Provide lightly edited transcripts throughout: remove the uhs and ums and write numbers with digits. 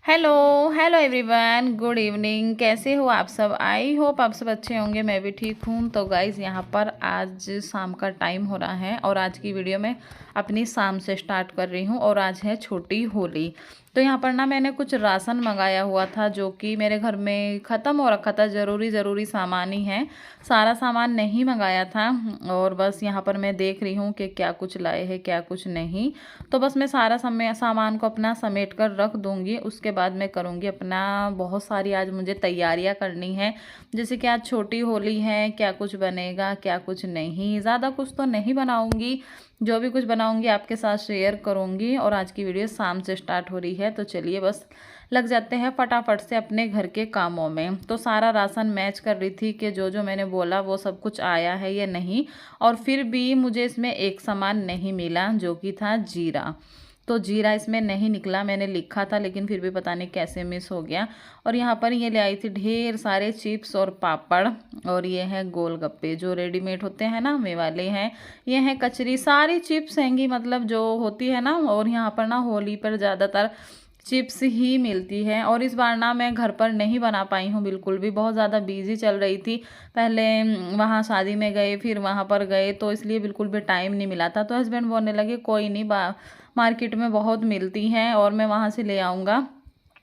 Hello hello everyone, good evening. कैसे हो आप सब? आई होप आप सब अच्छे होंगे। मैं भी ठीक हूँ। तो गाइज़, यहाँ पर आज शाम का टाइम हो रहा है और आज की वीडियो मैं अपनी शाम से स्टार्ट कर रही हूँ और आज है छोटी होली। तो यहाँ पर ना मैंने कुछ राशन मंगाया हुआ था जो कि मेरे घर में ख़त्म हो रखा था। ज़रूरी सामान ही है, सारा सामान नहीं मंगाया था। और बस यहाँ पर मैं देख रही हूँ कि क्या कुछ लाए हैं क्या कुछ नहीं। तो बस मैं सारा सामान को अपना समेट कर रख दूँगी। उसके बाद मैं करूँगी अपना, बहुत सारी आज मुझे तैयारियाँ करनी है। जैसे कि आज छोटी होली है, क्या कुछ बनेगा क्या कुछ नहीं। ज़्यादा कुछ तो नहीं बनाऊँगी, जो भी कुछ बनाऊँगी आपके साथ शेयर करूँगी। और आज की वीडियो शाम से स्टार्ट हो रही है, तो चलिए बस लग जाते हैं फटाफट से अपने घर के कामों में। तो सारा राशन मैच कर रही थी कि जो जो मैंने बोला वो सब कुछ आया है या नहीं। और फिर भी मुझे इसमें एक सामान नहीं मिला जो कि था जीरा। तो जीरा इसमें नहीं निकला, मैंने लिखा था लेकिन फिर भी पता नहीं कैसे मिस हो गया। और यहाँ पर ये ले आई थी ढेर सारे चिप्स और पापड़। और ये है गोलगप्पे जो रेडीमेड होते हैं ना, वे वाले हैं। ये हैं कचरी, सारी चिप्स हैंगी, मतलब जो होती है ना। और यहाँ पर ना होली पर ज़्यादातर चिप्स ही मिलती है। और इस बार ना मैं घर पर नहीं बना पाई हूँ बिल्कुल भी, बहुत ज़्यादा बिजी चल रही थी। पहले वहाँ शादी में गए, फिर वहाँ पर गए, तो इसलिए बिल्कुल भी टाइम नहीं मिला था। तो हस्बैंड बोलने लगे कोई नहीं, मार्केट में बहुत मिलती हैं और मैं वहाँ से ले आऊँगा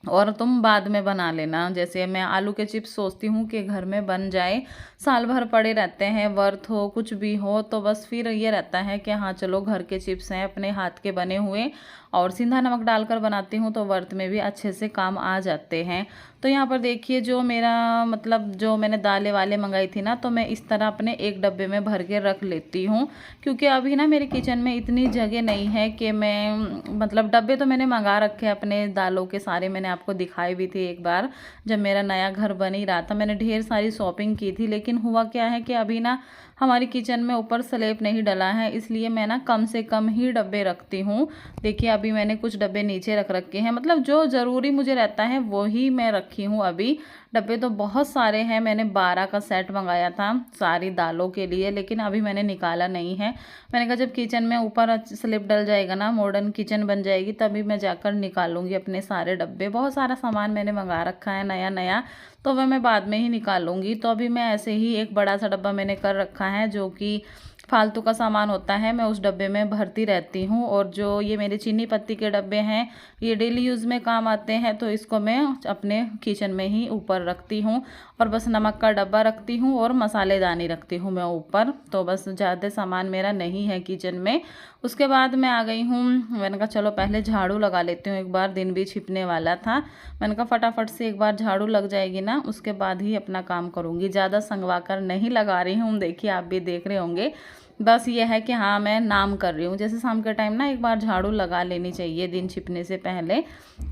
और तुम बाद में बना लेना। जैसे मैं आलू के चिप्स सोचती हूँ कि घर में बन जाए, साल भर पड़े रहते हैं, वर्थ हो कुछ भी हो, तो बस फिर ये रहता है कि हाँ चलो घर के चिप्स हैं अपने हाथ के बने हुए, और सिंधा नमक डालकर बनाती हूँ तो वर्थ में भी अच्छे से काम आ जाते हैं। तो यहाँ पर देखिए, जो मेरा मतलब जो मैंने दालें वाले मंगाई थी ना, तो मैं इस तरह अपने एक डब्बे में भर के रख लेती हूँ। क्योंकि अभी ना मेरे किचन में इतनी जगह नहीं है कि मैं, मतलब डब्बे तो मैंने मंगा रखे हैं अपने दालों के सारे, मैंने आपको दिखाई भी थी एक बार जब मेरा नया घर बन ही रहा था। मैंने ढेर सारी शॉपिंग की थी, लेकिन हुआ क्या है कि अभी ना हमारी किचन में ऊपर स्लैब नहीं डला है, इसलिए मैं ना कम से कम ही डब्बे रखती हूँ। देखिए अभी मैंने कुछ डब्बे नीचे रख रखे हैं, मतलब जो ज़रूरी मुझे रहता है वो ही मैं रखी हूँ अभी। डब्बे तो बहुत सारे हैं, मैंने 12 का सेट मंगाया था सारी दालों के लिए, लेकिन अभी मैंने निकाला नहीं है। मैंने कहा जब किचन में ऊपर स्लिप डल जाएगा ना, मॉडर्न किचन बन जाएगी, तभी मैं जाकर निकालूंगी अपने सारे डब्बे। बहुत सारा सामान मैंने मंगा रखा है नया नया, तो वह मैं बाद में ही निकालूंगी। तो अभी मैं ऐसे ही एक बड़ा सा डब्बा मैंने कर रखा है जो कि फालतू का सामान होता है, मैं उस डब्बे में भरती रहती हूँ। और जो ये मेरे चीनी पत्ती के डब्बे हैं, ये डेली यूज़ में काम आते हैं, तो इसको मैं अपने किचन में ही ऊपर रखती हूँ। और बस नमक का डब्बा रखती हूँ और मसालेदानी रखती हूँ मैं ऊपर। तो बस ज़्यादा सामान मेरा नहीं है किचन में। उसके बाद मैं आ गई हूँ, मैंने कहा चलो पहले झाड़ू लगा लेती हूँ, एक बार दिन भी छिपने वाला था। मैंने कहा फटाफट से एक बार झाड़ू लग जाएगी ना, उसके बाद ही अपना काम करूँगी। ज़्यादा संगवा कर नहीं लगा रही हूँ, देखिए आप भी देख रहे होंगे। बस ये है कि हाँ मैं नाम कर रही हूँ, जैसे शाम के टाइम ना एक बार झाड़ू लगा लेनी चाहिए दिन छिपने से पहले।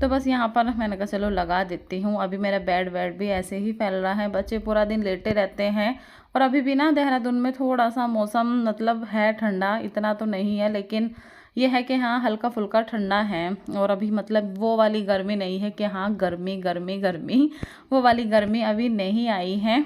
तो बस यहाँ पर मैंने कहा चलो लगा देती हूँ। अभी मेरा बेड वेड भी ऐसे ही फैल रहा है, बच्चे पूरा दिन लेटे रहते हैं। और अभी भी ना देहरादून में थोड़ा सा मौसम मतलब है ठंडा, इतना तो नहीं है, लेकिन ये है कि हाँ हल्का फुल्का ठंडा है। और अभी मतलब वो वाली गर्मी नहीं है कि हाँ गर्मी गर्मी गर्मी, वो वाली गर्मी अभी नहीं आई है।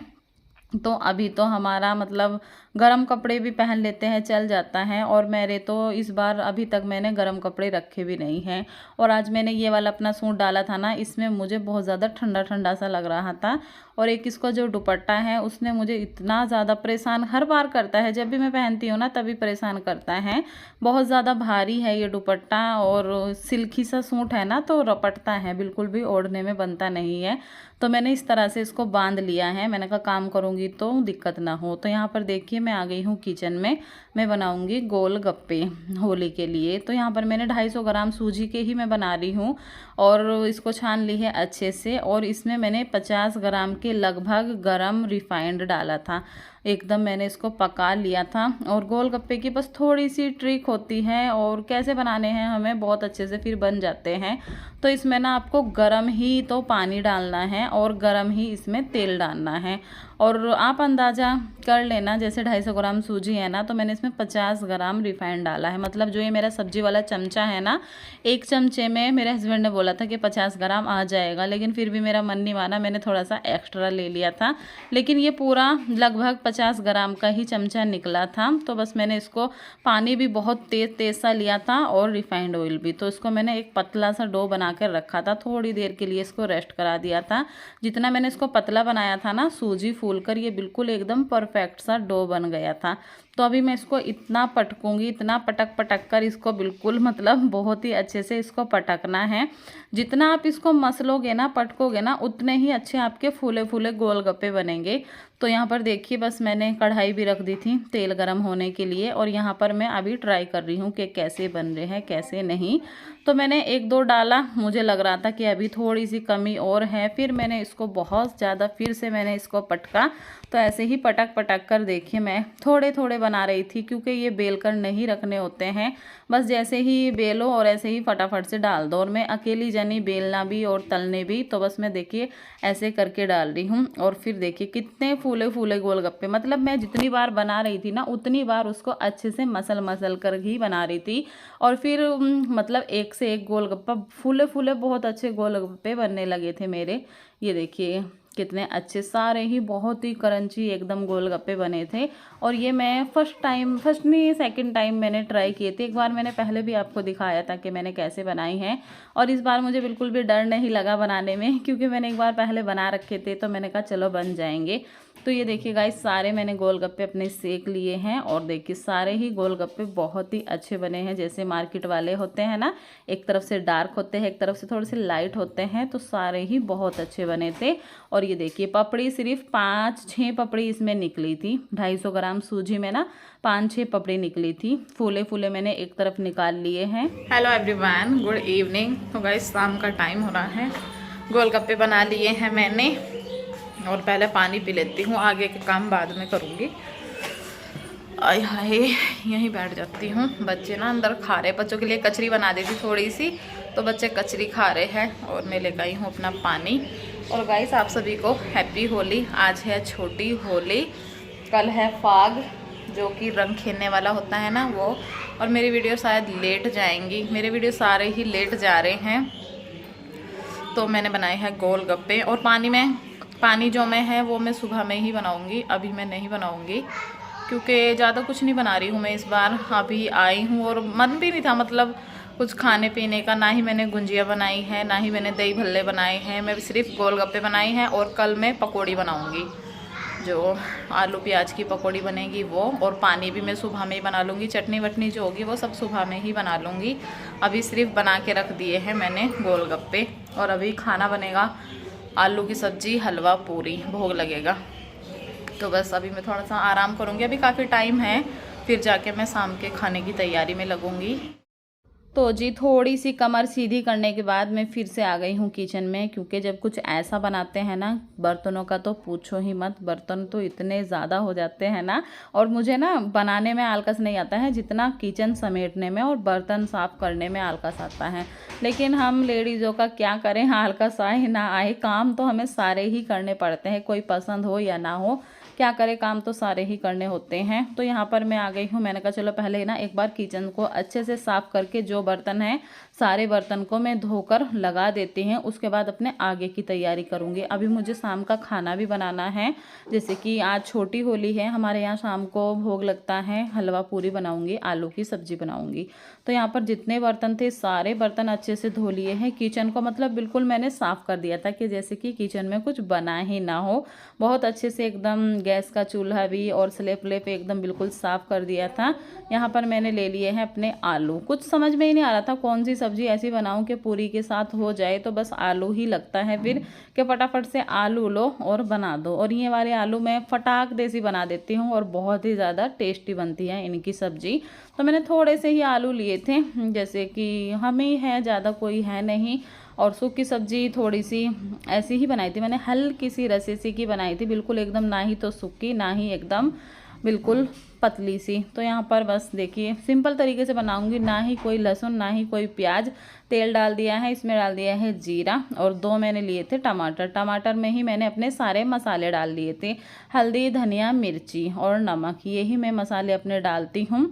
तो अभी तो हमारा मतलब गरम कपड़े भी पहन लेते हैं, चल जाता है। और मेरे तो इस बार अभी तक मैंने गरम कपड़े रखे भी नहीं हैं। और आज मैंने ये वाला अपना सूट डाला था ना, इसमें मुझे बहुत ज़्यादा ठंडा ठंडा सा लग रहा था। और एक इसका जो दुपट्टा है उसने मुझे इतना ज़्यादा परेशान हर बार करता है, जब भी मैं पहनती हूँ ना तभी परेशान करता है। बहुत ज़्यादा भारी है ये दुपट्टा, और सिल्की सा सूट है ना, तो रपटता है, बिल्कुल भी ओढ़ने में बनता नहीं है। तो मैंने इस तरह से इसको बांध लिया है, मैंने कहा काम करूँगी तो दिक्कत ना हो। तो यहाँ पर देखिए मैं आ गई हूँ किचन में, मैं बनाऊँगी गोल गप्पे होली के लिए। तो यहाँ पर मैंने 250 ग्राम सूजी के ही मैं बना रही हूँ, और इसको छान ली है अच्छे से। और इसमें मैंने 50 ग्राम के लगभग गरम रिफाइंड डाला था, एकदम मैंने इसको पका लिया था। और गोलगप्पे की बस थोड़ी सी ट्रिक होती है, और कैसे बनाने हैं हमें, बहुत अच्छे से फिर बन जाते हैं। तो इसमें ना आपको गरम ही तो पानी डालना है और गरम ही इसमें तेल डालना है। और आप अंदाज़ा कर लेना, जैसे 250 ग्राम सूजी है ना, तो मैंने इसमें 50 ग्राम रिफाइंड डाला है। मतलब जो ये मेरा सब्जी वाला चमचा है ना, एक चमचे में मेरे हस्बैंड ने बोला था कि 50 ग्राम आ जाएगा, लेकिन फिर भी मेरा मन नहीं माना, मैंने थोड़ा सा एक्स्ट्रा ले लिया था। लेकिन ये पूरा लगभग 50 ग्राम का ही चमचा निकला था। तो बस मैंने इसको पानी भी बहुत तेज़ सा लिया था और रिफाइंड ऑयल भी। तो इसको मैंने एक पतला सा डो बना कर रखा था, थोड़ी देर के लिए इसको रेस्ट करा दिया था। जितना मैंने इसको पतला बनाया था ना, सूजी फूल कर ये बिल्कुल एकदम परफेक्ट सा डो बन गया था। तो अभी मैं इसको इतना पटकूंगी, इतना पटक पटक कर इसको बिल्कुल मतलब बहुत ही अच्छे से इसको पटकना है। जितना आप इसको मसलोगे ना, पटकोगे ना, उतने ही अच्छे आपके फूले फूले गोलगप्पे बनेंगे। तो यहाँ पर देखिए बस मैंने कढ़ाई भी रख दी थी तेल गरम होने के लिए, और यहाँ पर मैं अभी ट्राई कर रही हूँ कि कैसे बन रहे हैं कैसे नहीं। तो मैंने 1-2 डाला, मुझे लग रहा था कि अभी थोड़ी सी कमी और है, फिर मैंने इसको बहुत ज़्यादा फिर से मैंने इसको पटका। तो ऐसे ही पटक पटक कर देखिए मैं थोड़े थोड़े बना रही थी, क्योंकि ये बेल कर नहीं रखने होते हैं। बस जैसे ही बेलो और ऐसे ही फटाफट से डाल दो, और मैं अकेली जनी बेलना भी और तलने भी। तो बस मैं देखिए ऐसे करके डाल रही हूँ, और फिर देखिए कितने फूले फूले गोलगप्पे। मतलब मैं जितनी बार बना रही थी ना, उतनी बार उसको अच्छे से मसल मसल कर ही बना रही थी। और फिर मतलब एक से एक गोलगप्पा फूले फूले बहुत अच्छे गोलगप्पे बनने लगे थे मेरे। ये देखिए कितने अच्छे, सारे ही बहुत ही क्रंची एकदम गोलगप्पे बने थे। और ये मैं फर्स्ट नहीं सेकंड टाइम मैंने ट्राई किए थे। एक बार मैंने पहले भी आपको दिखाया था कि मैंने कैसे बनाई हैं, और इस बार मुझे बिल्कुल भी डर नहीं लगा बनाने में, क्योंकि मैंने एक बार पहले बना रखे थे। तो मैंने कहा चलो बन जाएंगे। तो ये देखिए गाइस सारे मैंने गोलगप्पे अपने सेक लिए हैं, और देखिए सारे ही गोलगप्पे बहुत ही अच्छे बने हैं। जैसे मार्केट वाले होते हैं ना, एक तरफ से डार्क होते हैं, एक तरफ से थोड़े से लाइट होते हैं, तो सारे ही बहुत अच्छे बने थे। और ये देखिए पपड़ी सिर्फ 5-6 पपड़ी इसमें निकली थी। 250 ग्राम सूजी में ना 5-6 पपड़ी निकली थी। फूले फूले मैंने एक तरफ निकाल लिए हैं। Hello everyone, good evening. तो गाइस शाम का टाइम हो रहा है, गोलगप्पे बना लिए हैं मैंने, और पहले पानी पी लेती हूँ, आगे के काम बाद में करूँगी। आय हाय, यहीं बैठ जाती हूँ। बच्चे ना अंदर खा रहे, बच्चों के लिए कचरी बना दी थी थोड़ी सी, तो बच्चे कचरी खा रहे हैं, और मैं लेकर आई हूँ अपना पानी। और गाइस आप सभी को हैप्पी होली। आज है छोटी होली, कल है फाग, जो कि रंग खेलने वाला होता है ना वो। और मेरी वीडियो शायद लेट जाएंगी, मेरे वीडियो सारे ही लेट जा रहे हैं। तो मैंने बनाए हैं गोलगप्पे, और पानी जो मैं है वो मैं सुबह में ही बनाऊंगी, अभी मैं नहीं बनाऊंगी, क्योंकि ज़्यादा कुछ नहीं बना रही हूँ मैं इस बार। अभी आई हूँ और मन भी नहीं था मतलब कुछ खाने पीने का। ना ही मैंने गुंजिया बनाई है, ना ही मैंने दही भल्ले बनाए हैं, मैं सिर्फ गोलगप्पे बनाई हैं। और कल मैं पकौड़ी बनाऊँगी, जो आलू प्याज की पकौड़ी बनेगी वो। और पानी भी मैं सुबह में ही बना लूँगी, चटनी वटनी जो होगी वो सब सुबह में ही बना लूँगी। अभी सिर्फ बना के रख दिए हैं मैंने गोलगप्पे, और अभी खाना बनेगा आलू की सब्जी, हलवा, पूरी, भोग लगेगा। तो बस अभी मैं थोड़ा सा आराम करूँगी, अभी काफ़ी टाइम है, फिर जाके मैं शाम के खाने की तैयारी में लगूँगी। तो जी थोड़ी सी कमर सीधी करने के बाद मैं फिर से आ गई हूँ किचन में, क्योंकि जब कुछ ऐसा बनाते हैं ना, बर्तनों का तो पूछो ही मत। बर्तन तो इतने ज़्यादा हो जाते हैं ना, और मुझे ना बनाने में आलकस नहीं आता है जितना किचन समेटने में और बर्तन साफ़ करने में आलकस आता है। लेकिन हम लेडीज़ों का क्या करें, आलकस आए ना आए, काम तो हमें सारे ही करने पड़ते हैं, कोई पसंद हो या ना हो, क्या करें, काम तो सारे ही करने होते हैं। तो यहाँ पर मैं आ गई हूँ, मैंने कहा चलो पहले ना एक बार किचन को अच्छे से साफ़ करके जो बर्तन हैं सारे बर्तन को मैं धोकर लगा देती हैं, उसके बाद अपने आगे की तैयारी करूँगी। अभी मुझे शाम का खाना भी बनाना है, जैसे कि आज छोटी होली है, हमारे यहाँ शाम को भोग लगता है, हलवा पूरी बनाऊँगी, आलू की सब्जी बनाऊँगी। तो यहाँ पर जितने बर्तन थे सारे बर्तन अच्छे से धो लिए हैं। किचन को मतलब बिल्कुल मैंने साफ़ कर दिया था कि जैसे कि किचन में कुछ बना ही ना हो। बहुत अच्छे से एकदम गैस का चूल्हा भी और स्लेप व्लेप एकदम बिल्कुल साफ़ कर दिया था। यहाँ पर मैंने ले लिए हैं अपने आलू। कुछ समझ में ही नहीं आ रहा था कौन सी सब्ज़ी ऐसी बनाऊँ कि पूरी के साथ हो जाए, तो बस आलू ही लगता है फिर कि फटाफट से आलू लो और बना दो। और ये वाले आलू मैं फटाक देसी बना देती हूँ और बहुत ही ज़्यादा टेस्टी बनती है इनकी सब्ज़ी। तो मैंने थोड़े से ही आलू लिए थे, जैसे कि हम ही है, ज़्यादा कोई है नहीं। और सूखी सब्जी थोड़ी सी ऐसी ही बनाई थी मैंने, हल्की सी रसी सी की बनाई थी, बिल्कुल एकदम ना ही तो सूखी ना ही एकदम बिल्कुल पतली सी। तो यहाँ पर बस देखिए सिंपल तरीके से बनाऊंगी, ना ही कोई लहसुन ना ही कोई प्याज। तेल डाल दिया है, इसमें डाल दिया है जीरा, और 2 मैंने लिए थे टमाटर। टमाटर में ही मैंने अपने सारे मसाले डाल लिए थे, हल्दी, धनिया, मिर्ची और नमक, यही मैं मसाले अपने डालती हूँ।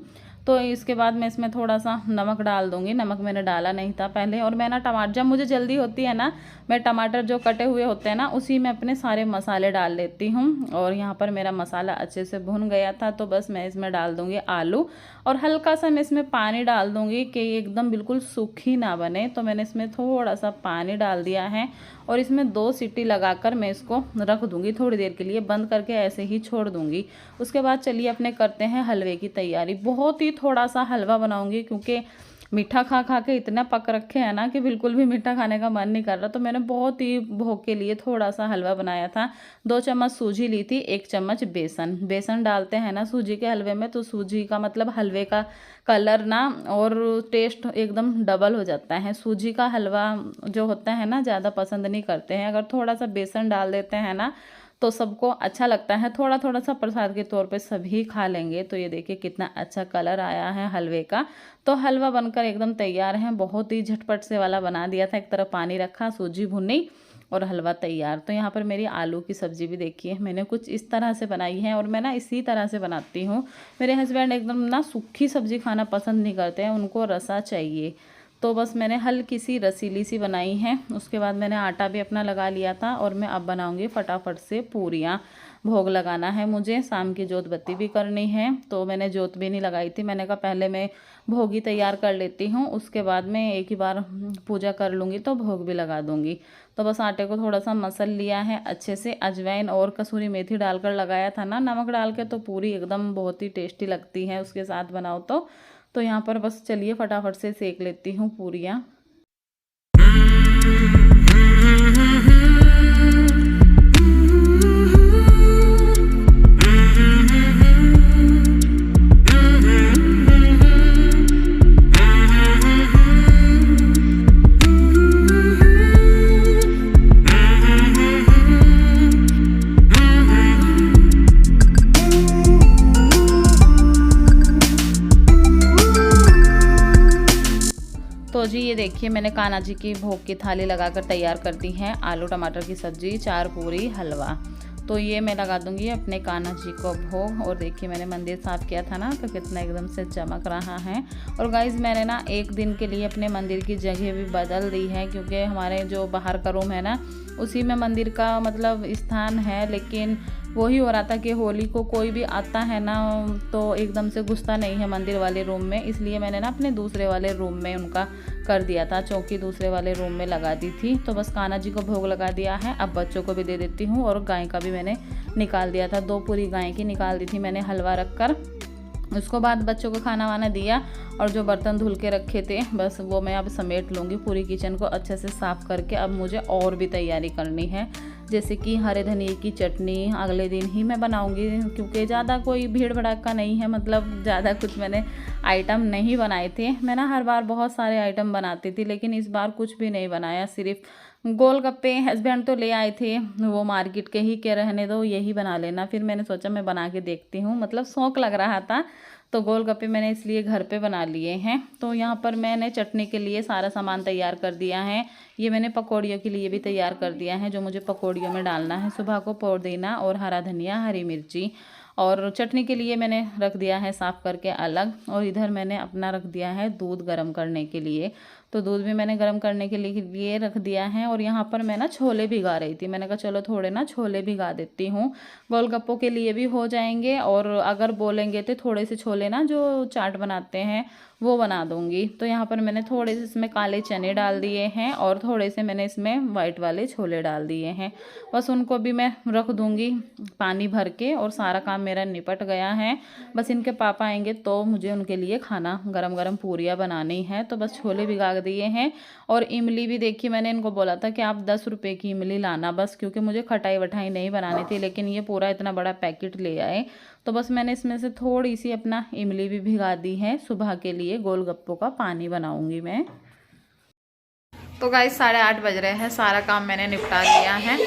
तो इसके बाद मैं इसमें थोड़ा सा नमक डाल दूँगी। नमक मैंने डाला नहीं था पहले। और मैं ना टमाटर, जब मुझे जल्दी होती है ना, मैं टमाटर जो कटे हुए होते हैं ना उसी में अपने सारे मसाले डाल लेती हूँ। और यहाँ पर मेरा मसाला अच्छे से भुन गया था, तो बस मैं इसमें डाल दूँगी आलू और हल्का सा मैं इसमें पानी डाल दूँगी कि एकदम बिल्कुल सूखी ना बने। तो मैंने इसमें थोड़ा सा पानी डाल दिया है और इसमें 2 सीटी लगाकर मैं इसको रख दूँगी थोड़ी देर के लिए, बंद करके ऐसे ही छोड़ दूँगी। उसके बाद चलिए अपने करते हैं हलवे की तैयारी। बहुत ही थोड़ा सा हलवा बनाऊँगी क्योंकि मीठा खा खा के इतना पक रखे हैं ना कि बिल्कुल भी मीठा खाने का मन नहीं कर रहा। तो मैंने बहुत ही भोग के लिए थोड़ा सा हलवा बनाया था। 2 चम्मच सूजी ली थी, 1 चम्मच बेसन। बेसन डालते हैं ना सूजी के हलवे में तो सूजी का मतलब हलवे का कलर ना और टेस्ट एकदम डबल हो जाता है। सूजी का हलवा जो होता है ना ज़्यादा पसंद नहीं करते हैं, अगर थोड़ा सा बेसन डाल देते हैं ना तो सबको अच्छा लगता है। थोड़ा थोड़ा सा प्रसाद के तौर पे सभी खा लेंगे। तो ये देखिए कितना अच्छा कलर आया है हलवे का। तो हलवा बनकर एकदम तैयार है। बहुत ही झटपट से वाला बना दिया था। एक तरफ पानी रखा, सूजी भुनी और हलवा तैयार। तो यहाँ पर मेरी आलू की सब्ज़ी भी देखिए मैंने कुछ इस तरह से बनाई है और मैं ना इसी तरह से बनाती हूँ। मेरे हस्बैंड एकदम ना सूखी सब्ज़ी खाना पसंद नहीं करते हैं, उनको रसा चाहिए। तो बस मैंने हल्की सी रसीली सी बनाई है। उसके बाद मैंने आटा भी अपना लगा लिया था और मैं अब बनाऊंगी फटाफट से पूरियाँ। भोग लगाना है मुझे, शाम की जोत बत्ती भी करनी है। तो मैंने जोत भी नहीं लगाई थी, मैंने कहा पहले मैं भोगी तैयार कर लेती हूँ, उसके बाद मैं एक ही बार पूजा कर लूँगी तो भोग भी लगा दूँगी। तो बस आटे को थोड़ा सा मसल लिया है अच्छे से। अजवाइन और कसूरी मेथी डालकर लगाया था ना नमक डाल के, तो पूरी एकदम बहुत ही टेस्टी लगती है उसके साथ बनाओ तो यहाँ पर बस चलिए फटाफट से सेक लेती हूँ पूरियाँ। तो जी ये देखिए मैंने कान्हा जी की भोग की थाली लगाकर तैयार कर दी है। आलू टमाटर की सब्ज़ी, 4 पूरी, हलवा। तो ये मैं लगा दूंगी अपने कान्हा जी को भोग। और देखिए मैंने मंदिर साफ़ किया था ना तो कितना एकदम से चमक रहा है। और गाइज़ मैंने ना एक दिन के लिए अपने मंदिर की जगह भी बदल दी है क्योंकि हमारे जो बाहर का रूम है ना उसी में मंदिर का मतलब स्थान है। लेकिन वही हो रहा था कि होली को कोई भी आता है ना तो एकदम से घुसता नहीं है मंदिर वाले रूम में, इसलिए मैंने ना अपने दूसरे वाले रूम में उनका कर दिया था, चौकी दूसरे वाले रूम में लगा दी थी। तो बस कान्हा जी को भोग लगा दिया है। अब बच्चों को भी दे देती हूँ और गाय का भी मैंने निकाल दिया था, 2 पूरी गाय की निकाल दी थी मैंने हलवा रख कर। उसको बाद बच्चों को खाना वाना दिया और जो बर्तन धुल के रखे थे बस वो मैं अब समेट लूँगी। पूरी किचन को अच्छे से साफ़ करके अब मुझे और भी तैयारी करनी है, जैसे कि हरे धनिए की चटनी अगले दिन ही मैं बनाऊँगी क्योंकि ज़्यादा कोई भीड़ भड़ाका नहीं है, मतलब ज़्यादा कुछ मैंने आइटम नहीं बनाए थे। मैं ना हर बार बहुत सारे आइटम बनाती थी लेकिन इस बार कुछ भी नहीं बनाया, सिर्फ गोलगप्पे हस्बैंड तो ले आए थे, वो मार्केट के ही के रहने दो यही बना लेना। फिर मैंने सोचा मैं बना के देखती हूँ, मतलब शौक लग रहा था तो गोलगप्पे मैंने इसलिए घर पे बना लिए हैं। तो यहाँ पर मैंने चटनी के लिए सारा सामान तैयार कर दिया है। ये मैंने पकौड़ियों के लिए भी तैयार कर दिया है, जो मुझे पकौड़ियों में डालना है। सुबह को पुदीना और हरा धनिया, हरी मिर्ची। और चटनी के लिए मैंने रख दिया है साफ़ करके अलग। और इधर मैंने अपना रख दिया है दूध गर्म करने के लिए, तो दूध भी मैंने गर्म करने के लिए रख दिया है। और यहाँ पर मैं ना छोले भिगा रही थी, मैंने कहा चलो थोड़े ना छोले भिगा देती हूँ, गोलगप्पों के लिए भी हो जाएंगे। और अगर बोलेंगे तो थोड़े से छोले ना जो चाट बनाते हैं वो बना दूँगी। तो यहाँ पर मैंने थोड़े से इसमें काले चने डाल दिए हैं और थोड़े से मैंने इसमें वाइट वाले छोले डाल दिए हैं। बस उनको भी मैं रख दूँगी पानी भर के। और सारा काम मेरा निपट गया है, बस इनके पापा आएंगे तो मुझे उनके लिए खाना गरम गरम पूरियाँ बनानी है। तो बस छोले भिगा दिए हैं। और इमली भी देखिए मैंने इनको बोला था कि आप 10 रुपये की इमली लाना बस, क्योंकि मुझे खटाई वटाई नहीं बनानी थी, लेकिन ये पूरा इतना बड़ा पैकेट ले आए। तो बस मैंने इसमें से थोड़ी सी अपना इमली भी भिगा दी है, सुबह के लिए गोलगप्पों का पानी बनाऊंगी मैं। तो गाइस 8:30 बज रहे हैं, सारा काम मैंने निपटा लिया है।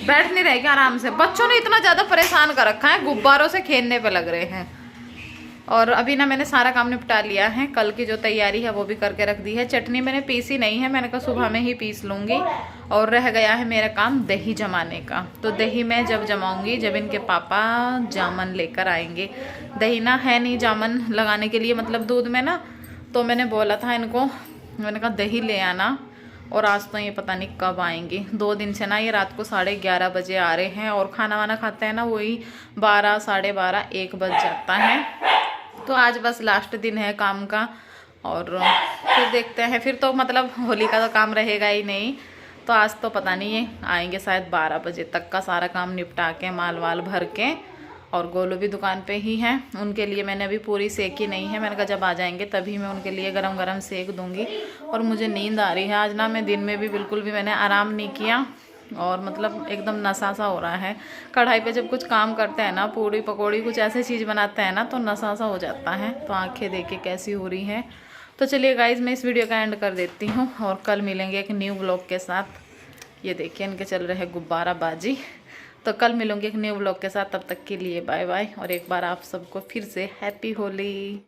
बैठ नहीं रहे क्या आराम से, बच्चों ने इतना ज़्यादा परेशान कर रखा है, गुब्बारों से खेलने पे लग रहे हैं। और अभी ना मैंने सारा काम निपटा लिया है, कल की जो तैयारी है वो भी करके रख दी है। चटनी मैंने पीसी नहीं है, मैंने कहा सुबह में ही पीस लूँगी। और रह गया है मेरा काम दही जमाने का। तो दही मैं जब जमाऊँगी जब इनके पापा जामन लेकर आएंगे। दही ना है नहीं जामन लगाने के लिए, मतलब दूध में ना। तो मैंने बोला था इनको, मैंने कहा दही ले आना। और आज तो ये पता नहीं कब आएंगे। 2 दिन से ना ये रात को 11:30 बजे आ रहे हैं, और खाना वाना खाते हैं ना वही 12, 12:30, 1 बज जाता है। तो आज बस लास्ट दिन है काम का, और फिर देखते हैं। फिर तो मतलब होली का तो काम रहेगा ही नहीं। तो आज तो पता नहीं है आएंगे, शायद 12 बजे तक का सारा काम निपटा के, माल वाल भर के। और गोलू भी दुकान पे ही है, उनके लिए मैंने अभी पूरी सेकी नहीं है। मैंने कहा जब आ जाएंगे तभी मैं उनके लिए गरम गरम सेक दूंगी। और मुझे नींद आ रही है आज ना, मैं दिन में भी बिल्कुल भी मैंने आराम नहीं किया, और मतलब एकदम नशा सा हो रहा है। कढ़ाई पे जब कुछ काम करते हैं ना, पूड़ी पकौड़ी कुछ ऐसी चीज़ बनाते हैं ना, तो नशा सा हो जाता है। तो आंखें देखिए कैसी हो रही हैं। तो चलिए गाइज मैं इस वीडियो का एंड कर देती हूँ, और कल मिलेंगे एक न्यू ब्लॉग के साथ। ये देखिए इनके चल रहे हैं गुब्बारा बाजी। तो कल मिलूंगी एक न्यू ब्लॉग के साथ, तब तक के लिए बाय बाय। और एक बार आप सबको फिर से हैप्पी होली।